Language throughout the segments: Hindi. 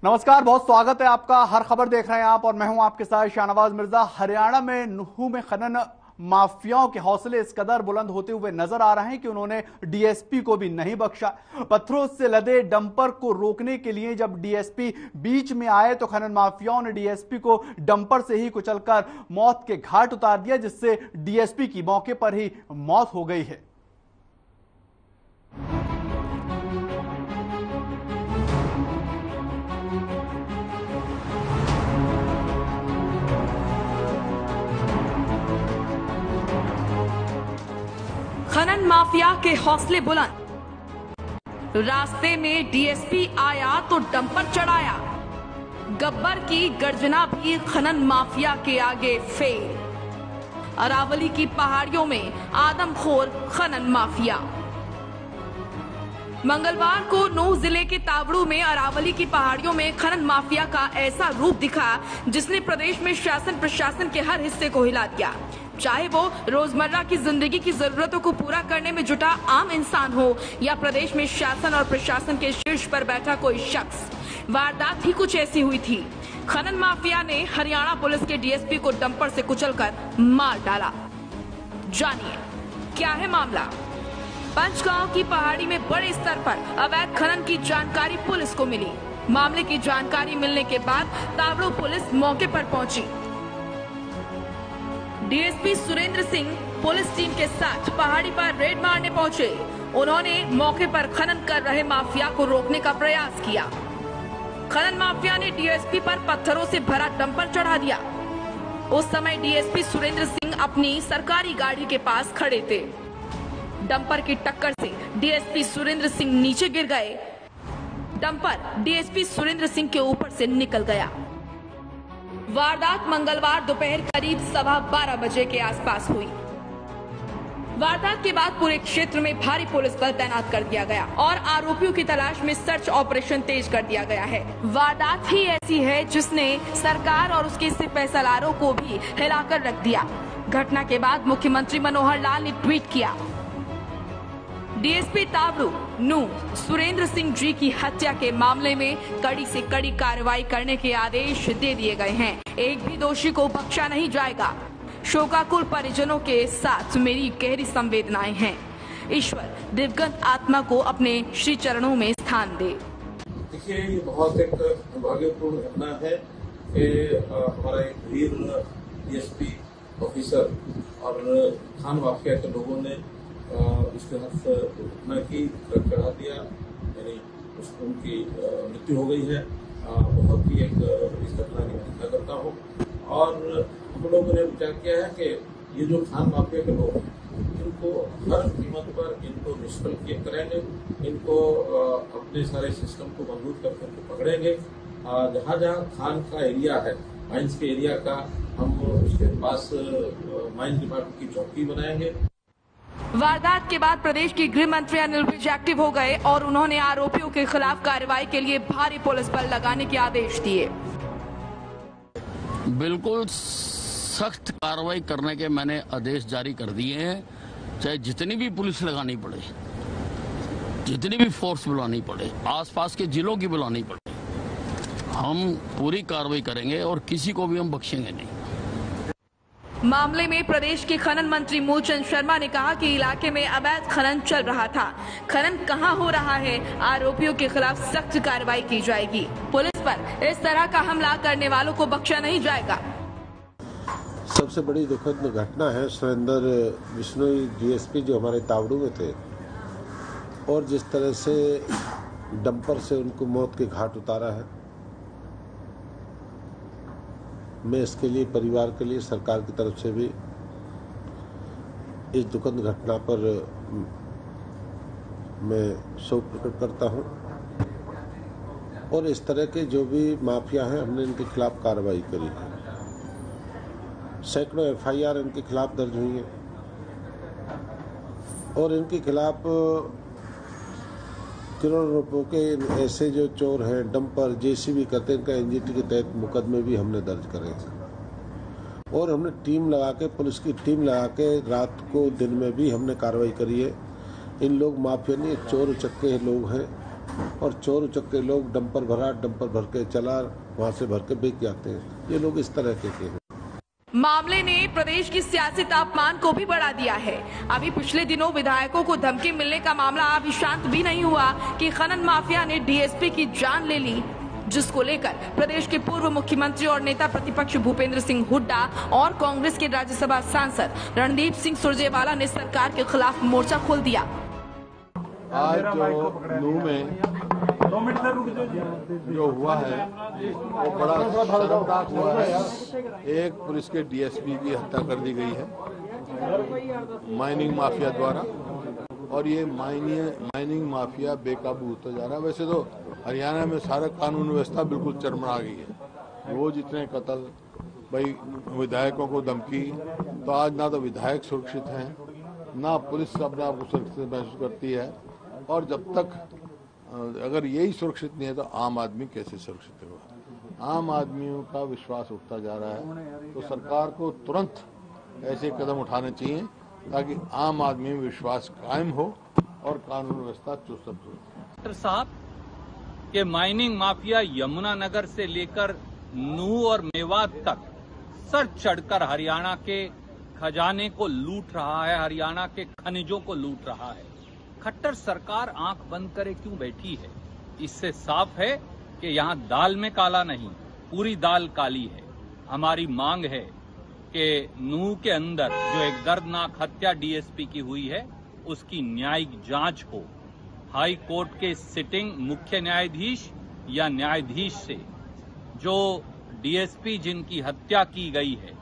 नमस्कार, बहुत स्वागत है आपका। हर खबर देख रहे हैं आप और मैं हूं आपके साथ शाहनवाज मिर्जा। हरियाणा में नूंह में खनन माफियाओं के हौसले इस कदर बुलंद होते हुए नजर आ रहे हैं कि उन्होंने डीएसपी को भी नहीं बख्शा। पत्थरों से लदे डंपर को रोकने के लिए जब डीएसपी बीच में आए तो खनन माफियाओं ने डीएसपी को डंपर से ही कुचलकर मौत के घाट उतार दिया, जिससे डीएसपी की मौके पर ही मौत हो गई है। खनन माफिया के हौसले बुलंद। रास्ते में डीएसपी आया तो डंपर चढ़ाया। गब्बर की गर्जना भी खनन माफिया के आगे फेल। अरावली की पहाड़ियों में आदमखोर खनन माफिया। मंगलवार को नूंह जिले के तावड़ू में अरावली की पहाड़ियों में खनन माफिया का ऐसा रूप दिखा जिसने प्रदेश में शासन प्रशासन के हर हिस्से को हिला दिया। चाहे वो रोजमर्रा की जिंदगी की जरूरतों को पूरा करने में जुटा आम इंसान हो या प्रदेश में शासन और प्रशासन के शीर्ष पर बैठा कोई शख्स, वारदात ही कुछ ऐसी हुई थी। खनन माफिया ने हरियाणा पुलिस के डीएसपी को डंपर से कुचलकर मार डाला। जानिए क्या है मामला। पंचगांव की पहाड़ी में बड़े स्तर पर अवैध खनन की जानकारी पुलिस को मिली। मामले की जानकारी मिलने के बाद तावड़ू पुलिस मौके पर पहुंची। DSP Surendra Singh police team के साथ पहाड़ी पर रेड मारने पहुंचे। उन्होंने मौके पर खनन कर रहे माफिया को रोकने का प्रयास किया। खनन माफिया ने डीएसपी पर पत्थरों से भरा डंपर चढ़ा दिया। उस समय डीएसपी सुरेंद्र सिंह अपनी सरकारी गाड़ी के पास खड़े थे। डंपर की टक्कर से डीएसपी सुरेंद्र सिंह नीचे गिर गए। डंपर डीएसपी सुरेंद्र सिंह के ऊपर से निकल गया। वारदात मंगलवार दोपहर करीब 12:15 बजे के आसपास हुई। वारदात के बाद पूरे क्षेत्र में भारी पुलिस बल तैनात कर दिया गया और आरोपियों की तलाश में सर्च ऑपरेशन तेज कर दिया गया है। वारदात ही ऐसी है जिसने सरकार और उसके सिपहसालारों को भी हिलाकर रख दिया। घटना के बाद मुख्यमंत्री मनोहर लाल ने ट्वीट किया, डीएसपी तावड़ू नूंह सुरेंद्र सिंह जी की हत्या के मामले में कड़ी से कड़ी कार्रवाई करने के आदेश दे दिए गए हैं। एक भी दोषी को बख्शा नहीं जाएगा। शोकाकुल परिजनों के साथ मेरी गहरी संवेदनाएं हैं। ईश्वर दिवंगत आत्मा को अपने श्री चरणों में स्थान दे। देखिए, ये बहुत एक दुर्भाग्यपूर्ण घटना है कि हमारा एक वीर डीएसपी ऑफिसर और खान माफिया के लोगों ने उसके हाथ घटना की चढ़ा दिया, यानी उनकी मृत्यु हो गई है। बहुत ही एक इस घटना की निंदा करता हूँ और हम लोगों ने विचार किया है कि ये जो खान माफिया के लोग हैं इनको हर कीमत पर इनको निष्फल करेंगे, इनको अपने सारे सिस्टम को मजबूत करके पकड़ेंगे। जहाँ जहाँ खान का एरिया है, माइंस के एरिया का, हम उसके पास माइंस डिपार्टमेंट की चौकी बनाएंगे। वारदात के बाद प्रदेश के गृह मंत्री अनिल विज एक्टिव हो गए और उन्होंने आरोपियों के खिलाफ कार्रवाई के लिए भारी पुलिस बल लगाने के आदेश दिए। बिल्कुल सख्त कार्रवाई करने के मैंने आदेश जारी कर दिए हैं। चाहे जितनी भी पुलिस लगानी पड़े, जितनी भी फोर्स बुलानी पड़े, आसपास के जिलों की बुलानी पड़े, हम पूरी कार्रवाई करेंगे और किसी को भी हम बख्शेंगे नहीं। मामले में प्रदेश के खनन मंत्री मूलचंद शर्मा ने कहा कि इलाके में अवैध खनन चल रहा था। खनन कहां हो रहा है, आरोपियों के खिलाफ सख्त कार्रवाई की जाएगी। पुलिस पर इस तरह का हमला करने वालों को बख्शा नहीं जाएगा। सबसे बड़ी दुखद घटना है सुरेंद्र बिश्नोई डीएसपी जो हमारे तावड़ू में थे और जिस तरह से डंपर से उनको मौत के घाट उतारा है। मैं इसके लिए परिवार के लिए सरकार की तरफ से भी इस दुखद घटना पर मैं शोक प्रकट करता हूं और इस तरह के जो भी माफिया हैं हमने इनके खिलाफ कार्रवाई करी है। सैकड़ों एफआईआर इनके खिलाफ दर्ज हुई है और इनके खिलाफ करोड़ों रुपयों के ऐसे जो चोर हैं, डंपर जेसीबी करते हैं, इनका एनजीटी के तहत मुकदमे भी हमने दर्ज करे हैं और हमने टीम लगा के, पुलिस की टीम लगा के रात को दिन में भी हमने कार्रवाई करी है। इन लोग माफिया नहीं, चोर उचक्के लोग हैं और चोर उचक्के लोग डंपर भर के चला, वहाँ से भर के बेच जाते हैं। ये लोग इस तरह के हैं। मामले ने प्रदेश की सियासी तापमान को भी बढ़ा दिया है। अभी पिछले दिनों विधायकों को धमकी मिलने का मामला अभी शांत भी नहीं हुआ कि खनन माफिया ने डीएसपी की जान ले ली, जिसको लेकर प्रदेश के पूर्व मुख्यमंत्री और नेता प्रतिपक्ष भूपेंद्र सिंह हुड्डा और कांग्रेस के राज्यसभा सांसद रणदीप सिंह सुरजेवाला ने सरकार के खिलाफ मोर्चा खोल दिया। आज जो नूह में जो हुआ है वो बड़ा शर्मनाक हुआ है। एक पुलिस के डीएसपी की हत्या कर दी गई है माइनिंग माफिया द्वारा, और ये माइनिंग माफिया बेकाबू होता जा रहा है। वैसे तो हरियाणा में सारा कानून व्यवस्था बिल्कुल चरमरा गई है। रोज इतने कत्ल, भाई विधायकों को धमकी, तो आज ना तो विधायक सुरक्षित हैं, ना पुलिस अपने आप को सुरक्षित महसूस करती है। और जब तक अगर यही सुरक्षित नहीं है तो आम आदमी कैसे सुरक्षित होगा? आम आदमियों का विश्वास उठता जा रहा है। तो सरकार को तुरंत ऐसे कदम उठाने चाहिए ताकि आम आदमी में विश्वास कायम हो और कानून व्यवस्था चुस्त हो। डॉक्टर साहब के माइनिंग माफिया यमुनानगर से लेकर नूह और मेवात तक सर चढ़कर हरियाणा के खजाने को लूट रहा है, हरियाणा के खनिजों को लूट रहा है। खट्टर सरकार आंख बंद करे क्यों बैठी है? इससे साफ है कि यहाँ दाल में काला नहीं, पूरी दाल काली है। हमारी मांग है कि नूह के अंदर जो एक दर्दनाक हत्या डीएसपी की हुई है उसकी न्यायिक जांच हो। हाई कोर्ट के सिटिंग मुख्य न्यायाधीश या न्यायाधीश से जो डीएसपी जिनकी हत्या की गई है,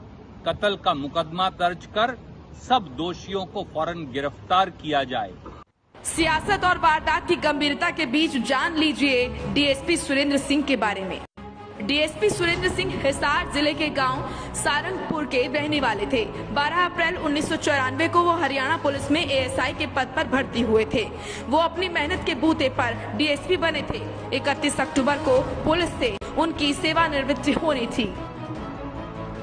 कत्ल का मुकदमा दर्ज कर सब दोषियों को फौरन गिरफ्तार किया जाए। सियासत और वारदात की गंभीरता के बीच जान लीजिए डीएसपी सुरेंद्र सिंह के बारे में। डीएसपी सुरेंद्र सिंह हिसार जिले के गांव सारंगपुर के रहने वाले थे। 12 अप्रैल 1994 को वो हरियाणा पुलिस में एएसआई के पद पर भर्ती हुए थे। वो अपनी मेहनत के बूते पर डीएसपी बने थे। 31 अक्टूबर को पुलिस से उनकी सेवानिवृत्ति होनी थी।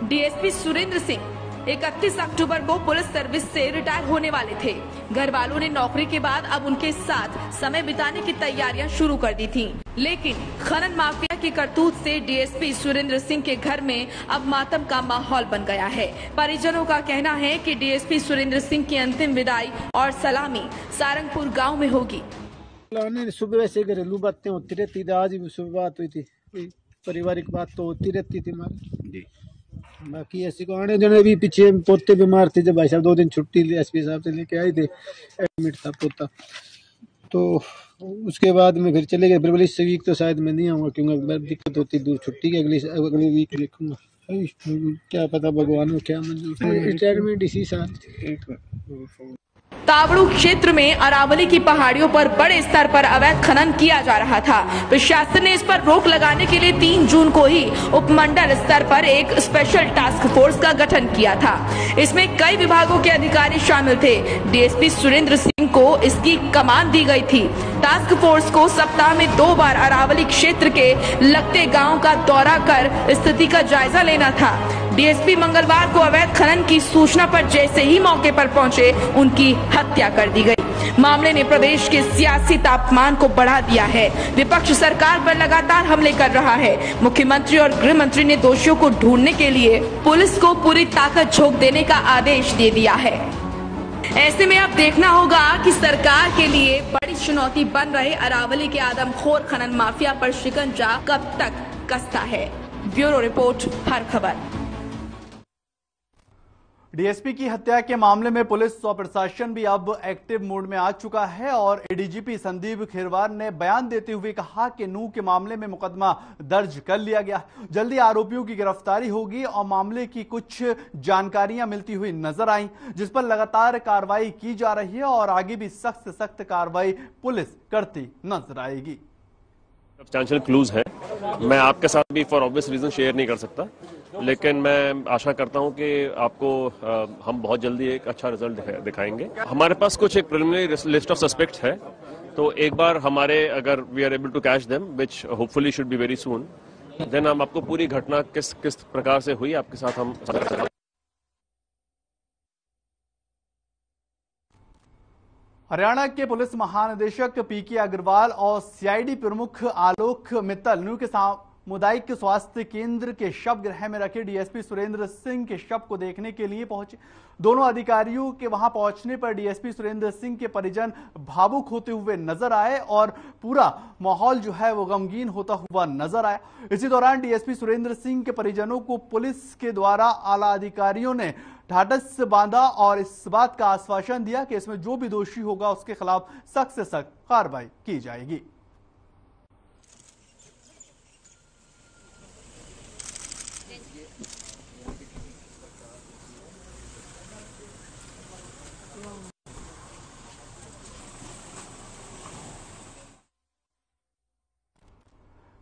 डीएसपी सुरेंद्र सिंह 31 अक्टूबर को पुलिस सर्विस से रिटायर होने वाले थे। घर वालों ने नौकरी के बाद अब उनके साथ समय बिताने की तैयारियां शुरू कर दी थीं। लेकिन खनन माफिया की करतूत से डीएसपी सुरेंद्र सिंह के घर में अब मातम का माहौल बन गया है। परिजनों का कहना है कि डीएसपी सुरेंद्र सिंह की अंतिम विदाई और सलामी सारंगपुर गाँव में होगी। सुबह वैसे घरेलू बातें होती रहती थी, आज भी सुबह बात हुई थी, पारिवारिक बात तो होती रहती थी हमारी। बाकी ऐसी को आने जाने भी पीछे पोते बीमार थे, जब भाई साहब 2 दिन छुट्टी एसपी साहब से लेके आए थे, एडमिट था पोता, तो उसके बाद में फिर चले गए। फिर बोले इस वीक तो शायद मैं नहीं आऊँगा क्योंकि दिक्कत होती दूर छुट्टी की, अगली वीक देखूंगा। क्या पता भगवान को क्या मंजूर। रिटायरमेंट इसी साल। तावड़ू क्षेत्र में अरावली की पहाड़ियों पर बड़े स्तर पर अवैध खनन किया जा रहा था। प्रशासन ने इस पर रोक लगाने के लिए 3 जून को ही उपमंडल स्तर पर एक स्पेशल टास्क फोर्स का गठन किया था। इसमें कई विभागों के अधिकारी शामिल थे। डीएसपी सुरेंद्र सिंह को इसकी कमान दी गई थी। टास्क फोर्स को सप्ताह में 2 बार अरावली क्षेत्र के लगते गाँव का दौरा कर स्थिति का जायजा लेना था। डीएसपी मंगलवार को अवैध खनन की सूचना पर जैसे ही मौके पर पहुंचे, उनकी हत्या कर दी गई। मामले ने प्रदेश के सियासी तापमान को बढ़ा दिया है। विपक्ष सरकार पर लगातार हमले कर रहा है। मुख्यमंत्री और गृह मंत्री ने दोषियों को ढूंढने के लिए पुलिस को पूरी ताकत झोंक देने का आदेश दे दिया है। ऐसे में अब देखना होगा कि सरकार के लिए बड़ी चुनौती बन रहे अरावली के आदमखोर खनन माफिया पर शिकंजा कब तक कसता है। ब्यूरो रिपोर्ट, हर खबर। डीएसपी की हत्या के मामले में पुलिस और प्रशासन भी अब एक्टिव मोड में आ चुका है और एडीजीपी संदीप खीरवार ने बयान देते हुए कहा कि नूह के मामले में मुकदमा दर्ज कर लिया गया। जल्दी आरोपियों की गिरफ्तारी होगी और मामले की कुछ जानकारियां मिलती हुई नजर आई, जिस पर लगातार कार्रवाई की जा रही है और आगे भी सख्त से सख्त कार्रवाई पुलिस करती नजर आएगी। सब्सटैंशियल क्लूज है, मैं आपके साथ भी फॉर ऑब्वियस रीजन शेयर नहीं कर सकता, लेकिन मैं आशा करता हूं कि आपको हम बहुत जल्दी एक अच्छा रिजल्ट दिखाएंगे। हमारे पास कुछ एक प्रिलिमिनरी लिस्ट ऑफ सस्पेक्ट्स है, तो एक बार हमारे अगर we are able to catch them, which hopefully should be very soon, then हम आपको पूरी घटना किस प्रकार से हुई आपके साथ हम हरियाणा के पुलिस महानिदेशक पीके अग्रवाल और सीआईडी प्रमुख आलोक मित्तल न्यू के सामुदायिक स्वास्थ्य केंद्र के शव गृह में रखे डीएसपी सुरेंद्र सिंह के शव को देखने के लिए पहुंचे। दोनों अधिकारियों के वहां पहुंचने पर डीएसपी सुरेंद्र सिंह के परिजन भावुक होते हुए नजर आए और पूरा माहौल जो है वो गमगीन होता हुआ नजर आया। इसी दौरान डीएसपी सुरेंद्र सिंह के परिजनों को पुलिस के द्वारा आला अधिकारियों ने ढाढ़स बांधा और इस बात का आश्वासन दिया कि इसमें जो भी दोषी होगा उसके खिलाफ सख्त से सख्त कार्रवाई की जाएगी।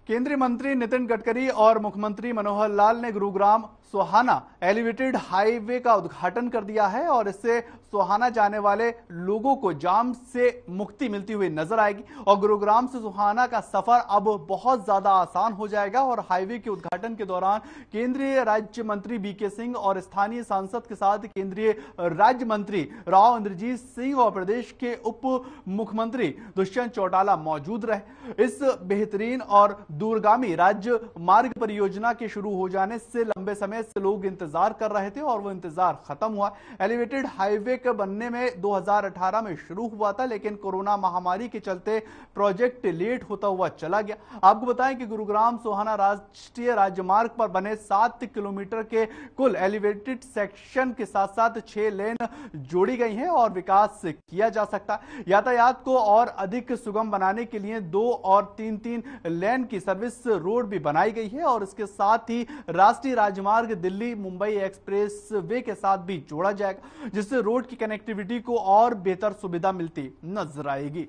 केंद्रीय मंत्री नितिन गडकरी और मुख्यमंत्री मनोहर लाल ने गुरुग्राम सोहाना एलिवेटेड हाईवे का उद्घाटन कर दिया है और इससे सोहाना जाने वाले लोगों को जाम से मुक्ति मिलती हुई नजर आएगी और गुरुग्राम से सोहाना का सफर अब बहुत ज्यादा आसान हो जाएगा। और हाईवे के उद्घाटन के दौरान केंद्रीय राज्य मंत्री बीके सिंह और स्थानीय सांसद के साथ केंद्रीय राज्य मंत्री राव इंद्रजीत सिंह और प्रदेश के उप मुख्यमंत्री दुष्यंत चौटाला मौजूद रहे। इस बेहतरीन और दूरगामी राज्य मार्ग परियोजना के शुरू हो जाने से लंबे समय से लोग इंतजार कर रहे थे और वो इंतजार खत्म हुआ। एलिवेटेड हाईवे के बनने में 2018 में शुरू हुआ था, लेकिन कोरोना महामारी के चलते प्रोजेक्ट लेट होता हुआ चला गया। आपको बताएं कि गुरुग्राम सोहाना राष्ट्रीय राजमार्ग पर बने 7 किलोमीटर के कुल एलिवेटेड सेक्शन के साथ साथ 6 लेन जोड़ी गई हैं और विकास किया जा सकता है। यातायात को और अधिक सुगम बनाने के लिए 2 और 3 लेन की सर्विस रोड भी बनाई गई है और इसके साथ ही राष्ट्रीय राजमार्ग दिल्ली मुंबई एक्सप्रेस वे के साथ भी जोड़ा जाएगा, जिससे रोड की कनेक्टिविटी को और बेहतर सुविधा मिलती नजर आएगी।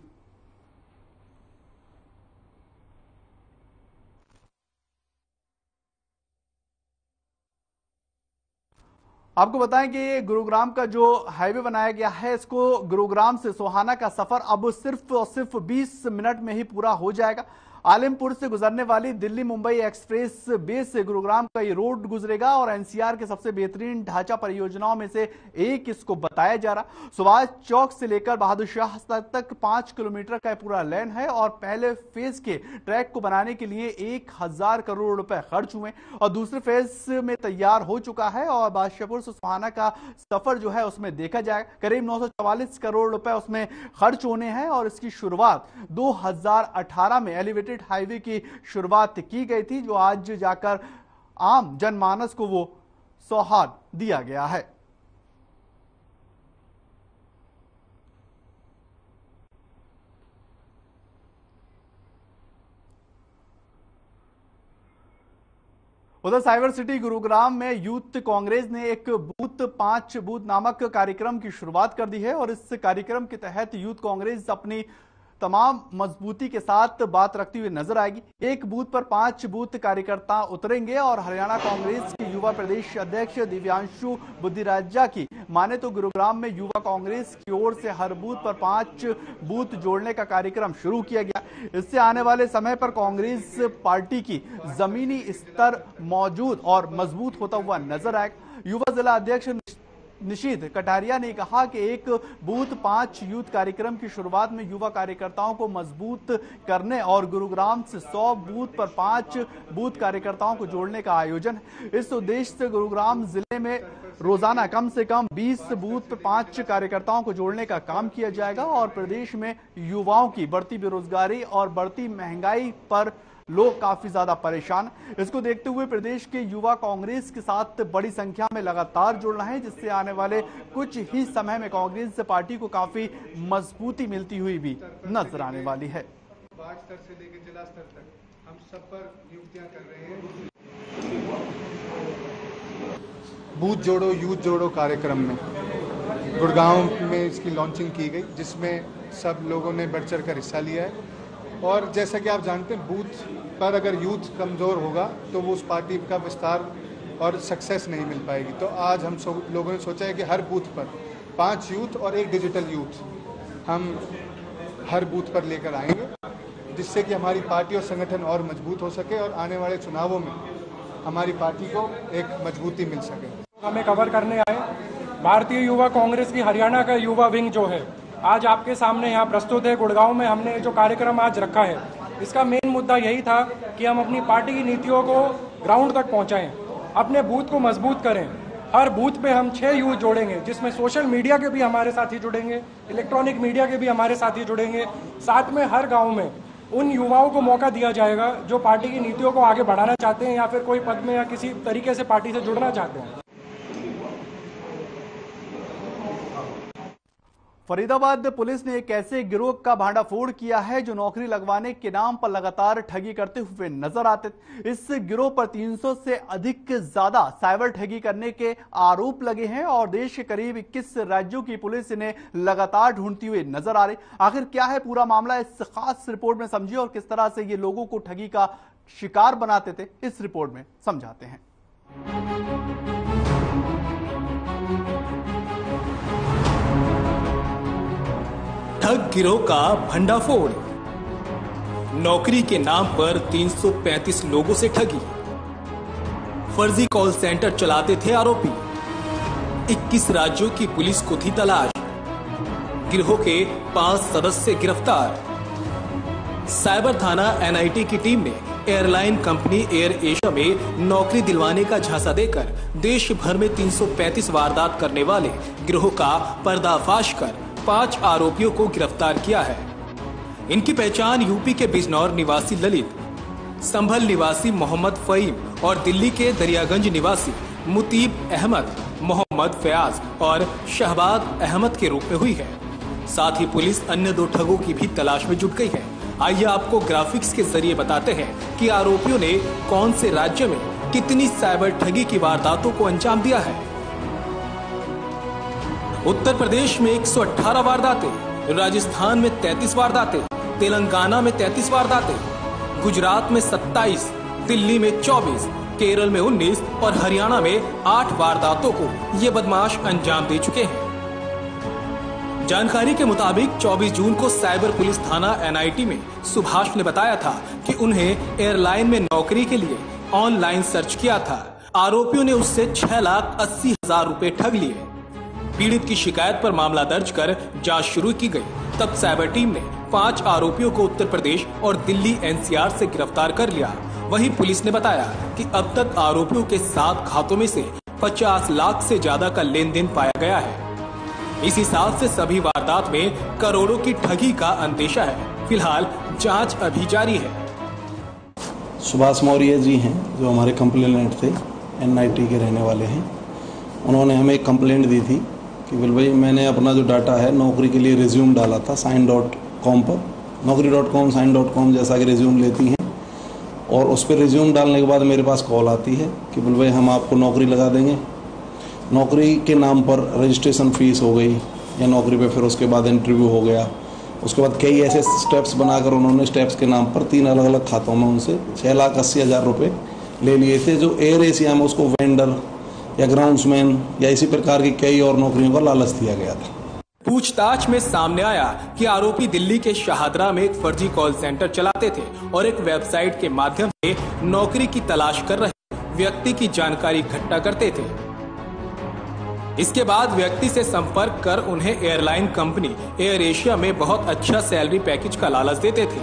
आपको बताएं कि गुरुग्राम का जो हाईवे बनाया गया है, इसको गुरुग्राम से सोहाना का सफर अब सिर्फ और सिर्फ 20 मिनट में ही पूरा हो जाएगा। आलमपुर से गुजरने वाली दिल्ली मुंबई एक्सप्रेस वे से गुरुग्राम का ये रोड गुजरेगा और एनसीआर के सबसे बेहतरीन ढांचा परियोजनाओं में से एक इसको बताया जा रहा। सुभाष चौक से लेकर बहादुर शाह तक 5 किलोमीटर का पूरा लेन है और पहले फेज के ट्रैक को बनाने के लिए 1000 करोड़ रुपए खर्च हुए और दूसरे फेज में तैयार हो चुका है और बादशाहपुर से सोहाना का सफर जो है उसमें देखा जाएगा। करीब 944 करोड़ रुपए उसमें खर्च होने हैं और इसकी शुरुआत 2018 में एलिवेटेड हाईवे की शुरुआत की गई थी, जो आज जाकर आम जनमानस को वो सौगात दिया गया है। उधर साइबर सिटी गुरुग्राम में यूथ कांग्रेस ने एक बूथ 5 बूथ नामक कार्यक्रम की शुरुआत कर दी है और इस कार्यक्रम के तहत यूथ कांग्रेस अपनी तमाम मजबूती के साथ बात रखती हुई नजर आएगी। एक बूथ पर 5 बूथ कार्यकर्ता उतरेंगे और हरियाणा कांग्रेस के युवा प्रदेश अध्यक्ष दिव्यांशु बुद्धिराजा की माने तो गुरुग्राम में युवा कांग्रेस की ओर से हर बूथ पर 5 बूथ जोड़ने का कार्यक्रम शुरू किया गया। इससे आने वाले समय पर कांग्रेस पार्टी की जमीनी स्तर मौजूद और मजबूत होता हुआ नजर आएगा। युवा जिला अध्यक्ष निशीथ कटारिया ने कहा कि एक बूथ 5 यूथ कार्यक्रम की शुरुआत में युवा कार्यकर्ताओं को मजबूत करने और गुरुग्राम से 100 बूथ पर 5 बूथ कार्यकर्ताओं को जोड़ने का आयोजन है। इस उद्देश्य से गुरुग्राम जिले में रोजाना कम से कम 20 बूथ पर 5 कार्यकर्ताओं को जोड़ने का काम किया जाएगा और प्रदेश में युवाओं की बढ़ती बेरोजगारी और बढ़ती महंगाई पर लोग काफी ज्यादा परेशान। इसको देखते हुए प्रदेश के युवा कांग्रेस के साथ बड़ी संख्या में लगातार जुड़ रहे हैं, जिससे आने वाले कुछ ही समय में कांग्रेस पार्टी को काफी मजबूती मिलती हुई भी नजर आने वाली है। वार्ड स्तर से लेकर जिला स्तर तक हम सब पर नियुक्तियां कर रहे हैं। बूथ जोड़ो यूथ जोड़ो कार्यक्रम में गुड़गांव में इसकी लॉन्चिंग की गई, जिसमें सब लोगों ने बढ़ चढ़ कर हिस्सा लिया है। और जैसा कि आप जानते हैं, बूथ पर अगर यूथ कमज़ोर होगा तो वो उस पार्टी का विस्तार और सक्सेस नहीं मिल पाएगी। तो आज हम सब लोगों ने सोचा है कि हर बूथ पर 5 यूथ और 1 डिजिटल यूथ हम हर बूथ पर लेकर आएंगे, जिससे कि हमारी पार्टी और संगठन और मजबूत हो सके और आने वाले चुनावों में हमारी पार्टी को एक मजबूती मिल सके। हमें कवर करने आए भारतीय युवा कांग्रेस की हरियाणा का युवा विंग जो है आज आपके सामने यहाँ प्रस्तुत है। गुड़गांव में हमने जो कार्यक्रम आज रखा है, इसका मेन मुद्दा यही था कि हम अपनी पार्टी की नीतियों को ग्राउंड तक पहुँचाएँ, अपने बूथ को मजबूत करें। हर बूथ पे हम 6 यूथ जोड़ेंगे, जिसमें सोशल मीडिया के भी हमारे साथी जुड़ेंगे, इलेक्ट्रॉनिक मीडिया के भी हमारे साथी जुड़ेंगे। साथ में हर गांव में उन युवाओं को मौका दिया जाएगा जो पार्टी की नीतियों को आगे बढ़ाना चाहते हैं या फिर कोई पद में या किसी तरीके से पार्टी से जुड़ना चाहते हैं। फरीदाबाद पुलिस ने एक ऐसे गिरोह का भांडाफोड़ किया है जो नौकरी लगवाने के नाम पर लगातार ठगी करते हुए नजर आते थे। इस गिरोह पर 300 से अधिक ज्यादा साइबर ठगी करने के आरोप लगे हैं और देश के करीब 21 राज्यों की पुलिस इन्हें लगातार ढूंढती हुई नजर आ रही। आखिर क्या है पूरा मामला, इस खास रिपोर्ट में समझिए और किस तरह से ये लोगों को ठगी का शिकार बनाते थे, इस रिपोर्ट में समझाते हैं। ठग गिरोह का भंडाफोड़। नौकरी के नाम पर 335 लोगों से ठगी। फर्जी कॉल सेंटर चलाते थे आरोपी। 21 राज्यों की पुलिस को थी तलाश। गिरोह के 5 सदस्य गिरफ्तार। साइबर थाना एनआईटी की टीम ने एयरलाइन कंपनी एयर एशिया में नौकरी दिलवाने का झांसा देकर देश भर में 335 वारदात करने वाले गिरोह का पर्दाफाश कर 5 आरोपियों को गिरफ्तार किया है। इनकी पहचान यूपी के बिजनौर निवासी ललित, संभल निवासी मोहम्मद फहीम और दिल्ली के दरियागंज निवासी मुतीब अहमद, मोहम्मद फयाज और शहबाज अहमद के रूप में हुई है। साथ ही पुलिस अन्य 2 ठगों की भी तलाश में जुट गई है। आइए आपको ग्राफिक्स के जरिए बताते हैं कि आरोपियों ने कौन से राज्य में कितनी साइबर ठगी की वारदातों को अंजाम दिया है। उत्तर प्रदेश में 118 वारदातें, राजस्थान में 33 वारदातें, तेलंगाना में 33 वारदातें, गुजरात में 27, दिल्ली में 24, केरल में 19 और हरियाणा में 8 वारदातों को ये बदमाश अंजाम दे चुके हैं। जानकारी के मुताबिक 24 जून को साइबर पुलिस थाना एनआईटी में सुभाष ने बताया था कि उन्हें एयरलाइन में नौकरी के लिए ऑनलाइन सर्च किया था। आरोपियों ने उससे 6,80,000 रुपए ठग लिए। पीड़ित की शिकायत पर मामला दर्ज कर जांच शुरू की गई। तब साइबर टीम ने 5 आरोपियों को उत्तर प्रदेश और दिल्ली एनसीआर से गिरफ्तार कर लिया। वहीं पुलिस ने बताया कि अब तक आरोपियों के 7 खातों में से 50 लाख से ज्यादा का लेन देन पाया गया है। इस हिसाब से सभी वारदात में करोड़ों की ठगी का अंदेशा है। फिलहाल जांच अभी जारी है। सुभाष मौर्य जी हैं जो हमारे कंप्लेनेंट थे, एनआईटी के रहने वाले हैं। उन्होंने हमें एक कंप्लेंट दी थी कि बोल भाई मैंने अपना जो डाटा है नौकरी के लिए रिज्यूम डाला था sign.com पर, naukri.com sign.com जैसा कि रिज्यूम लेती हैं, और उस पर रिज्यूम डालने के बाद मेरे पास कॉल आती है कि बोल भाई हम आपको नौकरी लगा देंगे। नौकरी के नाम पर रजिस्ट्रेशन फीस हो गई या नौकरी पे, फिर उसके बाद इंटरव्यू हो गया। उसके बाद कई ऐसे स्टेप्स बनाकर उन्होंने स्टेप्स के नाम पर 3 अलग अलग खातों में उनसे 6,80,000 रुपये ले लिए थे, जो एयर एशिया में उसको वेंडर या ग्राउंड्समैन या इसी प्रकार की कई और नौकरियों का लालच दिया गया था। पूछताछ में सामने आया कि आरोपी दिल्ली के शाहदरा में एक फर्जी कॉल सेंटर चलाते थे और एक वेबसाइट के माध्यम से नौकरी की तलाश कर रहे व्यक्ति की जानकारी इकट्ठा करते थे। इसके बाद व्यक्ति से संपर्क कर उन्हें एयरलाइन कंपनी एयर एशिया में बहुत अच्छा सैलरी पैकेज का लालच देते थे।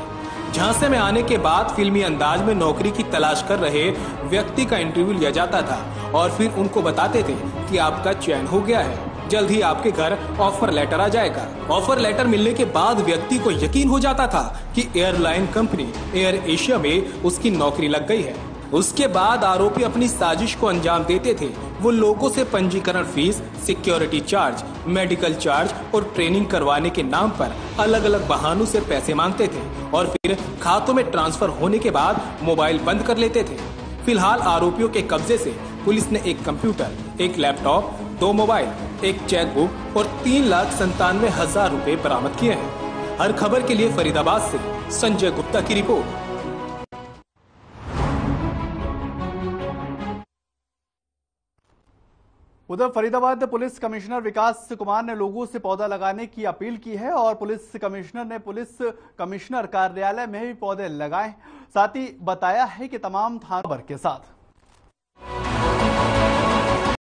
झांसे में आने के बाद फिल्मी अंदाज में नौकरी की तलाश कर रहे व्यक्ति का इंटरव्यू लिया जाता था और फिर उनको बताते थे कि आपका चयन हो गया है, जल्द ही आपके घर ऑफर लेटर आ जाएगा। ऑफर लेटर मिलने के बाद व्यक्ति को यकीन हो जाता था कि एयरलाइन कंपनी एयर एशिया में उसकी नौकरी लग गई है। उसके बाद आरोपी अपनी साजिश को अंजाम देते थे। वो लोगों से पंजीकरण fees, security charge, medical charge और ट्रेनिंग करवाने के नाम पर अलग अलग बहानों से पैसे मांगते थे और फिर खातों में ट्रांसफर होने के बाद मोबाइल बंद कर लेते थे। फिलहाल आरोपियों के कब्जे से पुलिस ने एक कंप्यूटर, एक लैपटॉप, 2 मोबाइल, एक चेकबुक और 3,97,000 रुपए बरामद किए हैं। हर खबर के लिए फरीदाबाद से संजय गुप्ता की रिपोर्ट। उधर फरीदाबाद पुलिस कमिश्नर विकास कुमार ने लोगों से पौधा लगाने की अपील की है और पुलिस कमिश्नर ने पुलिस कमिश्नर कार्यालय में भी पौधे लगाए। साथ ही बताया है कि तमाम थानों के साथ